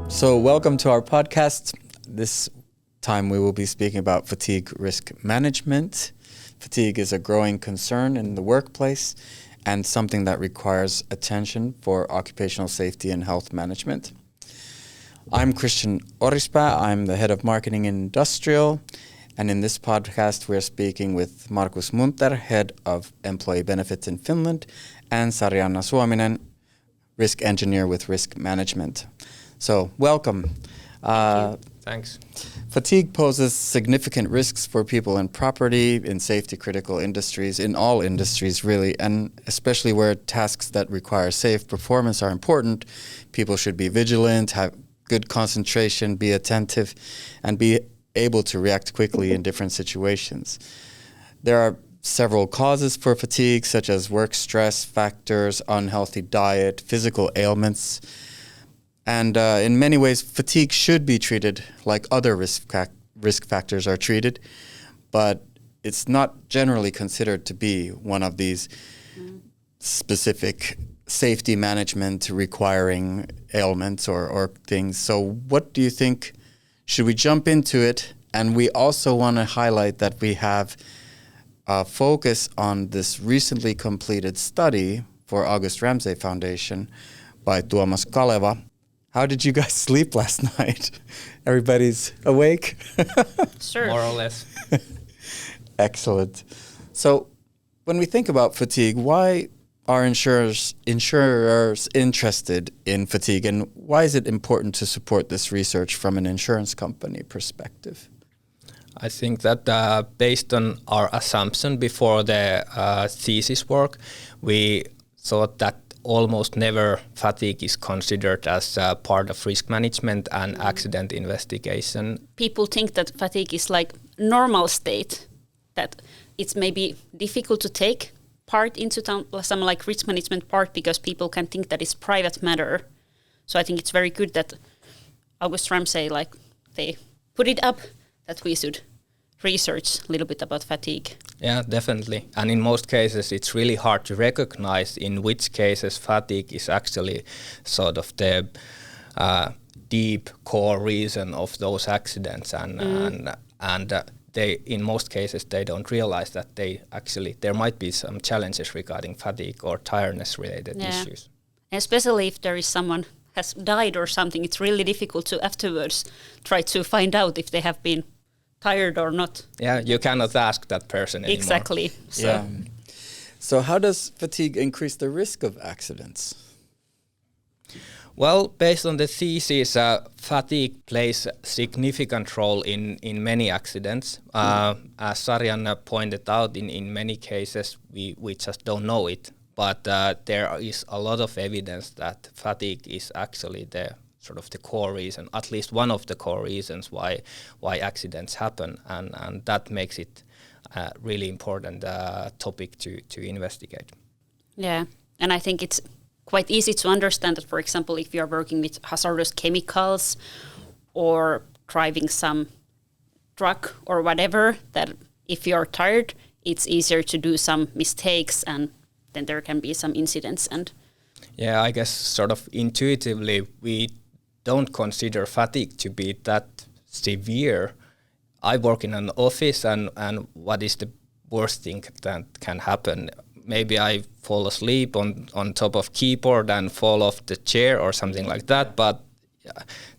So welcome to our podcast. This time we will be speaking about fatigue risk management. Fatigue is a growing concern in the workplace and something that requires attention for occupational safety and health management. I'm Christian Orispa. I'm the head of marketing in industrial. And in this podcast, we're speaking with Markus Munter, head of employee benefits in Finland, and Sarianna Suominen, risk engineer with risk management. So welcome. Thanks. Fatigue poses significant risks for people and property in safety critical industries, in all industries really, and especially where tasks that require safe performance are important. People should be vigilant, have good concentration, be attentive, and be able to react quickly in different situations. There are several causes for fatigue, such as work stress factors, unhealthy diet, physical ailments. And in many ways, fatigue should be treated like other risk factors are treated, but it's not generally considered to be one of these specific safety management requiring ailments or things. So what do you think? Should we jump into it? And we also want to highlight that we have a focus on this recently completed study for August Ramsay Foundation by Tuomas Kaleva. How did you guys sleep last night? Everybody's awake? Sure. More or less. Excellent. So when we think about fatigue, why are insurers interested in fatigue, and why is it important to support this research from an insurance company perspective? I think that based on our assumption before the thesis work, we thought that almost never fatigue is considered as part of risk management and accident investigation. People think that fatigue is like normal state, that it's maybe difficult to take part into some like risk management part because people can think that it's private matter. So I think it's very good that August Ramsay, like they put it up that we should research a little bit about fatigue. Yeah, definitely. And in most cases, it's really hard to recognize in which cases fatigue is actually sort of the deep core reason of those accidents. And they, in most cases, they don't realize that there might be some challenges regarding fatigue or tiredness related issues. Especially if there is someone has died or something, it's really difficult to afterwards try to find out if they have been tired or not. Yeah, you cannot ask that person anymore. Exactly. So how does fatigue increase the risk of accidents? Well, based on the thesis, fatigue plays a significant role in many accidents. As Sarianna pointed out, in many cases we just don't know it, but there is a lot of evidence that fatigue is actually the sort of the core reason, at least one of the core reasons why accidents happen, and that makes it a really important topic to investigate. Yeah, and I think it's quite easy to understand that, for example, if you're working with hazardous chemicals or driving some truck or whatever, that if you're tired, it's easier to do some mistakes and then there can be some incidents. And yeah, I guess sort of intuitively we don't consider fatigue to be that severe. I work in an office and what is the worst thing that can happen? Maybe I fall asleep on top of keyboard and fall off the chair or something like that, but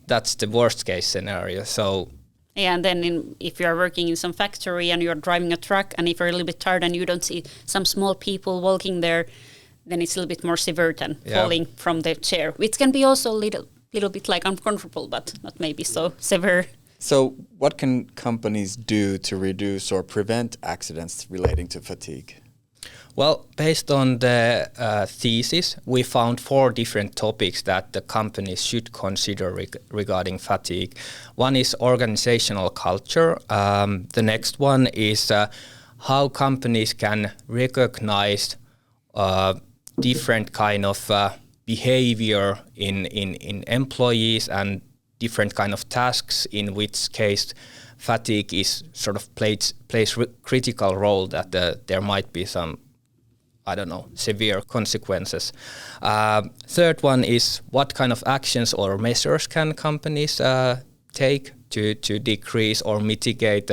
that's the worst case scenario. So yeah, and then if you're working in some factory and you're driving a truck and if you're a little bit tired and you don't see some small people walking there, then it's a little bit more severe than falling from the chair, which can be also a little bit like uncomfortable, but not maybe so severe. So what can companies do to reduce or prevent accidents relating to fatigue? Well, based on the thesis, we found 4 different topics that the companies should consider regarding fatigue. One is organizational culture. The next one is how companies can recognize different kind of behavior in employees and different kind of tasks, in which case fatigue is sort of plays critical role, that there might be some severe consequences. Third one is what kind of actions or measures can companies take to decrease or mitigate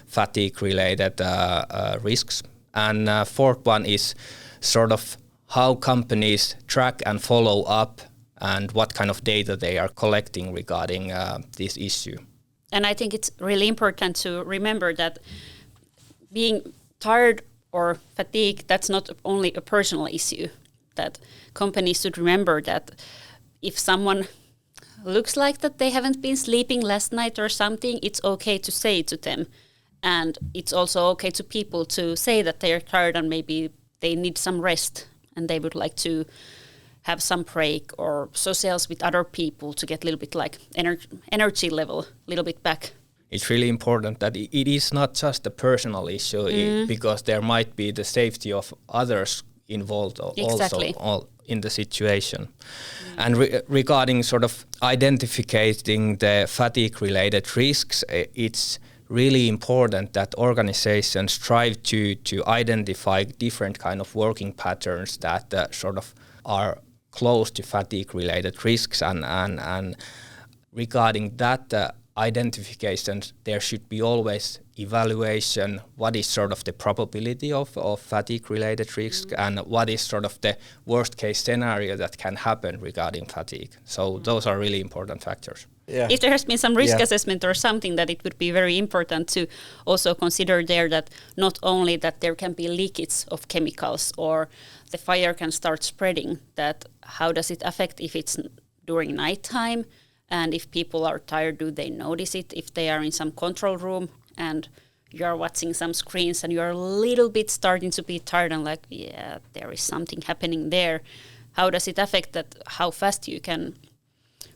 fatigue-related risks. And fourth one is sort of how companies track and follow up and what kind of data they are collecting regarding this issue. And I think it's really important to remember that being tired or fatigue, that's not only a personal issue. That companies should remember that if someone looks like that they haven't been sleeping last night or something, it's okay to say it to them. And it's also okay to people to say that they are tired and maybe they need some rest and they would like to have some break or socials with other people to get a little bit like energy level a little bit back. It's really important that it is not just a personal issue because there might be the safety of others involved also in the situation. And regarding sort of identifying the fatigue-related risks, it's really important that organizations strive to identify different kind of working patterns that sort of are close to fatigue-related risks, and regarding that identification, there should be always evaluation. What is sort of the probability of fatigue-related risk, and what is sort of the worst-case scenario that can happen regarding fatigue? So those are really important factors. Yeah. If there has been some risk assessment or something, that it would be very important to also consider there that not only that there can be leakage of chemicals or the fire can start spreading, that how does it affect if it's during nighttime, and if people are tired, do they notice it? If they are in some control room and you are watching some screens and you are a little bit starting to be tired and like, yeah, there is something happening there. How does it affect that? How fast you can,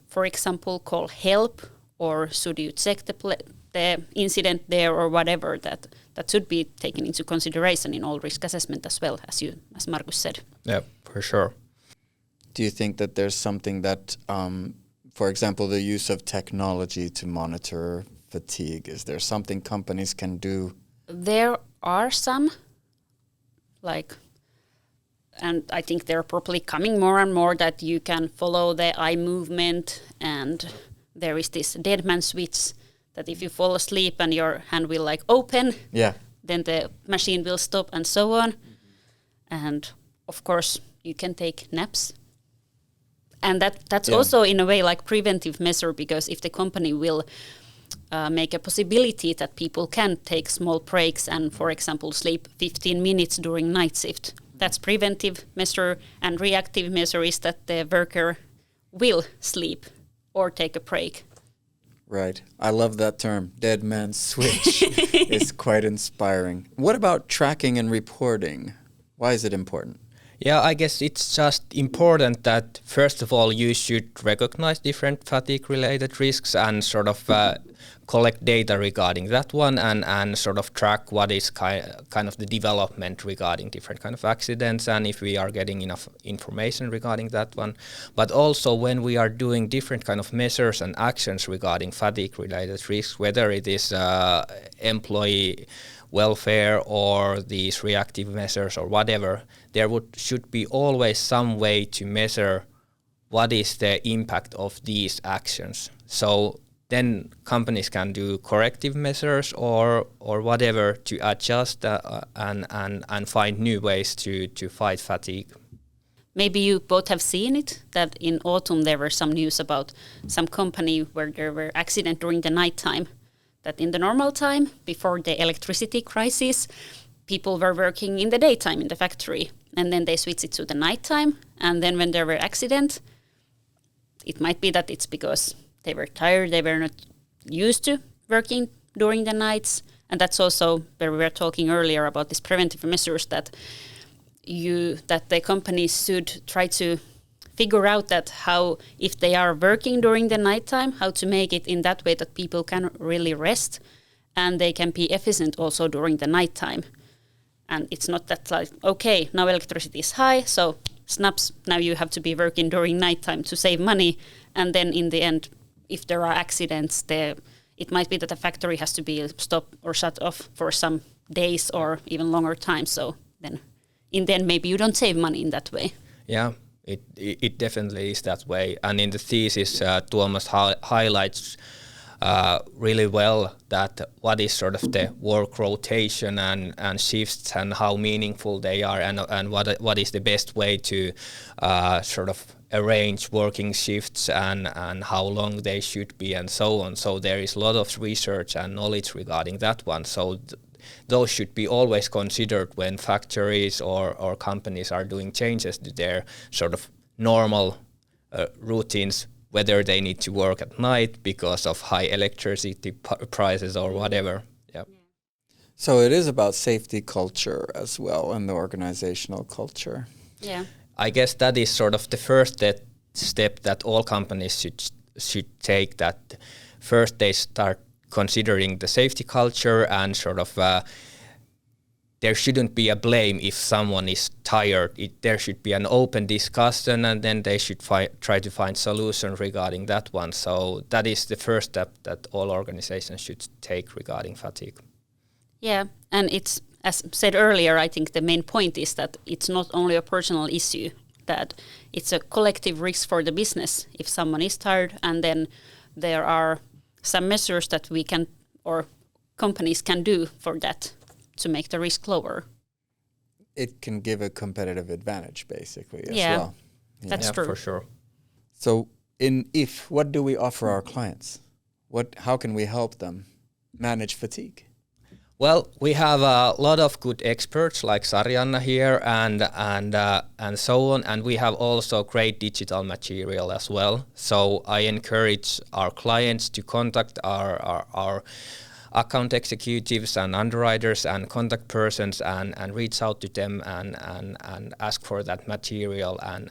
for example, call help, or should you check the incident there or whatever? That should be taken into consideration in all risk assessment as well, as Markus said. Yeah, for sure. Do you think that there's something that, for example, the use of technology to monitor fatigue, is there something companies can do? There are some, and I think they're probably coming more and more, that you can follow the eye movement, and there is this dead man switch that if you fall asleep and your hand will open, then the machine will stop and so on. And of course you can take naps. And that's also in a way preventive measure, because if the company will make a possibility that people can take small breaks and, for example, sleep 15 minutes during night shift, that's preventive measure. And reactive measure is that the worker will sleep or take a break. Right. I love that term, dead man switch. It's quite inspiring. What about tracking and reporting? Why is it important? Yeah, I guess it's just important that, first of all, you should recognize different fatigue-related risks and sort of collect data regarding that one, and sort of track what is kind of the development regarding different kind of accidents, and if we are getting enough information regarding that one. But also when we are doing different kind of measures and actions regarding fatigue-related risks, whether it is employee welfare or these reactive measures or whatever, there should be always some way to measure what is the impact of these actions. So then companies can do corrective measures or whatever to adjust and find new ways to fight fatigue. Maybe you both have seen it, that in autumn there were some news about some company where there were accidents during the nighttime. That in the normal time, before the electricity crisis, people were working in the daytime in the factory, and then they switched it to the nighttime. And then when there were accidents, it might be that it's because they were tired, they were not used to working during the nights. And that's also where we were talking earlier about these preventive measures, that the companies should try to figure out that how, if they are working during the nighttime, how to make it in that way that people can really rest and they can be efficient also during the nighttime. And it's not that okay, now electricity is high, so snaps, now you have to be working during nighttime to save money. And then in the end, if there are accidents, it might be that the factory has to be stopped or shut off for some days or even longer time. So then in the end maybe you don't save money in that way. Yeah, it definitely is that way. And in the thesis, Tuomas highlights really well that what is sort of the work rotation and shifts and how meaningful they are, and what is the best way to sort of arrange working shifts and how long they should be and so on. So there is a lot of research and knowledge regarding that one. So those should be always considered when factories or companies are doing changes to their sort of normal routines, whether they need to work at night because of high electricity prices or whatever. Yeah. So it is about safety culture as well, and the organizational culture. Yeah. I guess that is sort of the first step that all companies should take, that first they start considering the safety culture, and sort of there shouldn't be a blame if someone is tired. There should be an open discussion, and then they should try to find solutions regarding that one. So that is the first step that all organizations should take regarding fatigue. Yeah, and it's, as said earlier, I think the main point is that it's not only a personal issue, that it's a collective risk for the business if someone is tired, and then there are some measures that we can, or companies can do for that to make the risk lower. It can give a competitive advantage, basically, as Yeah, well. that's true. For sure. So what do we offer our clients? How can we help them manage fatigue? Well, we have a lot of good experts like Sarianna here and so on, and we have also great digital material as well. So I encourage our clients to contact our account executives and underwriters and contact persons and reach out to them and ask for that material and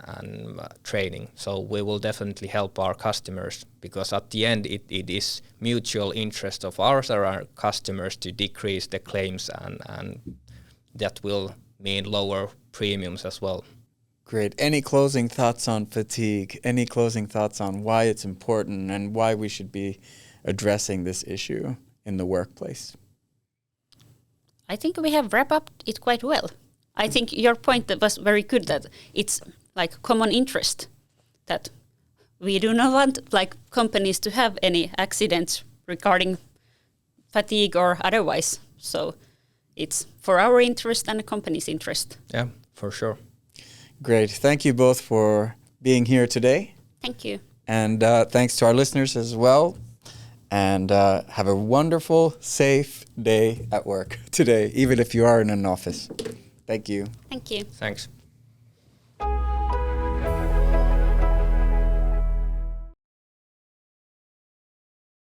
training. So we will definitely help our customers, because at the end it is mutual interest of ours or our customers to decrease the claims, and that will mean lower premiums as well. Great. Any closing thoughts on fatigue? Any closing thoughts on why it's important and why we should be addressing this issue in the workplace? I think we have wrapped up it quite well. I think your point that was very good, that it's like common interest, that we do not want like companies to have any accidents regarding fatigue or otherwise. So it's for our interest and the company's interest. Yeah, for sure. Great. Thank you both for being here today. Thank you. And thanks to our listeners as well. And have a wonderful, safe day at work today, even if you are in an office. Thank you. Thank you. Thanks.